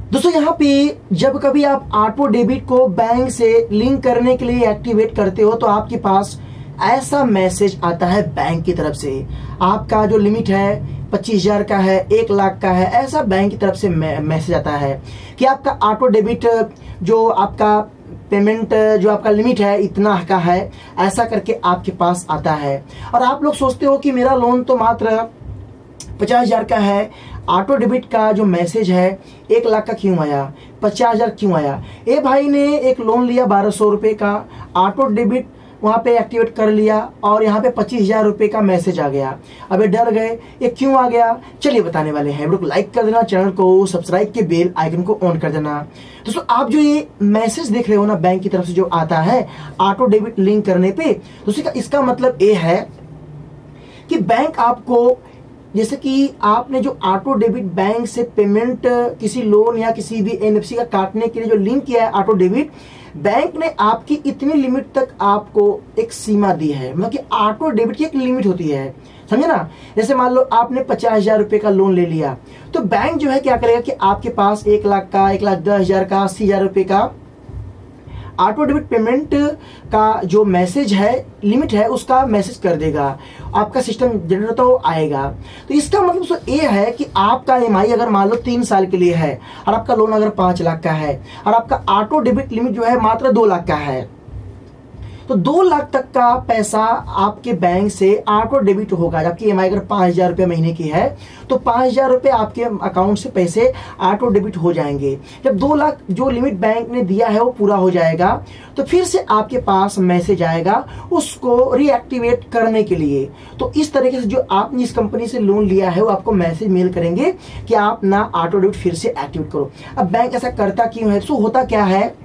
दोस्तों यहाँ पे जब कभी आप ऑटो डेबिट को बैंक से लिंक करने के लिए एक्टिवेट करते हो तो आपके पास ऐसा मैसेज आता है बैंक की तरफ से। आपका जो लिमिट है 25,000 का है, 1 लाख का है, ऐसा बैंक की तरफ से मैसेज आता है कि आपका ऑटो डेबिट जो आपका पेमेंट जो आपका लिमिट है इतना का है, ऐसा करके आपके पास आता है। और आप लोग सोचते हो कि मेरा लोन तो मात्र 50,000 का है, ऑटो डेबिट का जो मैसेज है 1 लाख का क्यों आया, 50,000 क्यों आया। ए भाई ने एक लोन लिया 1,200 रुपये का, ऑटो डेबिट वहाँ पे एक्टिवेट कर लिया और यहाँ पे 25,000 रुपये का मैसेज आ गया। अबे डर गए, ये क्यों आ गया, चलिए बताने वाले हैं। वीडियो को लाइक कर देना, चैनल को सब्सक्राइब के बेल आइकन को ऑन कर देना। दोस्तों आप जो ये मैसेज देख रहे हो ना बैंक की तरफ से जो आता है ऑटो डेबिट लिंक करने पे, दोस्तों इसका मतलब ये है कि बैंक आपको, जैसे कि आपने जो ऑटो डेबिट बैंक से पेमेंट किसी लोन या किसी भी एनएफसी का काटने के लिए जो लिंक किया है ऑटो डेबिट, बैंक ने आपकी इतनी लिमिट तक आपको एक सीमा दी है। मतलब कि ऑटो डेबिट की एक लिमिट होती है, समझे ना। जैसे मान लो आपने 50,000 रुपये का लोन ले लिया तो बैंक जो है क्या करेगा कि आपके पास 1 लाख का, 1,10,000 का, 80,000 रुपये का ऑटो डेबिट पेमेंट का जो मैसेज है, लिमिट है, उसका मैसेज कर देगा। आपका सिस्टम जनरेट होता वो आएगा। तो इसका मतलब ये है कि आपका ईएमआई अगर मान लो 3 साल के लिए है और आपका लोन अगर 5 लाख का है और आपका ऑटो डेबिट लिमिट जो है मात्र 2 लाख का है, तो 2 लाख तक का पैसा आपके बैंक से ऑटो डेबिट होगा। जबकि ईएमआई अगर 5,000 रुपये महीने की है तो 5,000 रुपये आपके अकाउंट से पैसे ऑटो डेबिट हो जाएंगे। जब 2 लाख जो लिमिट बैंक ने दिया है वो पूरा हो जाएगा तो फिर से आपके पास मैसेज आएगा उसको रीएक्टिवेट करने के लिए। तो इस तरीके से जो आपने इस कंपनी से लोन लिया है वो आपको मैसेज मेल करेंगे कि आप ना ऑटो डेबिट फिर से एक्टिवेट करो। अब बैंक ऐसा करता क्यों है, तो होता क्या है,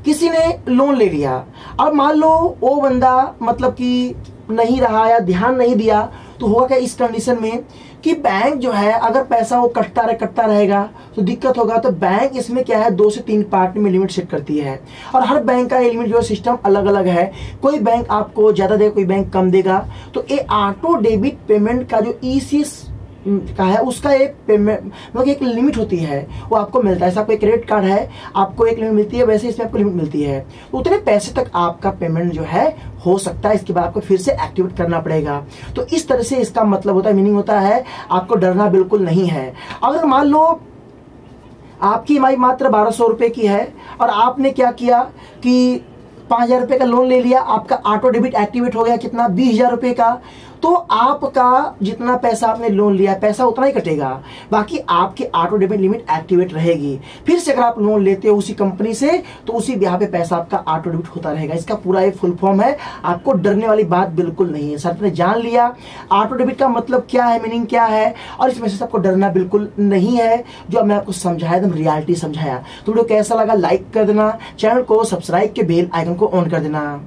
किसी ने लोन ले लिया और मान लो वो बंदा मतलब कि नहीं रहा या ध्यान नहीं दिया, तो होगा क्या इस कंडीशन में कि बैंक जो है अगर पैसा वो कटता रहेगा तो दिक्कत होगा। तो बैंक इसमें क्या है 2 से 3 पार्ट में लिमिट सेट करती है और हर बैंक का ये लिमिट जो सिस्टम अलग अलग है। कोई बैंक आपको ज्यादा देगा, कोई बैंक कम देगा। तो ये ऑटो डेबिट पेमेंट का जो ईसीएस का है उसका एक पेमेंट मतलब एक लिमिट होती है, वो आपको मिलता है। जैसे आपको एक क्रेडिट कार्ड है आपको एक लिमिट मिलती है, वैसे इसमें आपको लिमिट मिलती है। उतने पैसे तक आपका पेमेंट जो है हो सकता है, इसके बाद आपको फिर से एक्टिवेट करना पड़ेगा। तो इस तरह से इसका मतलब होता है, मीनिंग होता है आपको डरना बिल्कुल नहीं है। अगर मान लो आपकी ईएमआई मात्र 1,200 रुपये की है और आपने क्या किया कि 5,000 रुपये का लोन ले लिया, आपका ऑटो डेबिट एक्टिवेट हो गया कितना, 20,000 रुपये का, तो आपका जितना पैसा आपने लोन लिया पैसा उतना ही कटेगा, बाकी आपकी ऑटो डेबिट लिमिट एक्टिवेट रहेगी। फिर से अगर आप लोन लेते हो उसी कंपनी से तो उसी यहाँ पे पैसा आपका ऑटो डेबिट होता रहेगा। इसका पूरा ये फुल फॉर्म है, आपको डरने वाली बात बिल्कुल नहीं है। सर ने जान लिया ऑटो डेबिट का मतलब क्या है, मीनिंग क्या है, और इसमें से आपको डरना बिल्कुल नहीं है। जो मैं आपको समझाया एकदम रियलिटी समझाया। तो वीडियो कैसा लगा लाइक कर देना, चैनल को सब्सक्राइब के बेल आइकन को ऑन कर देना।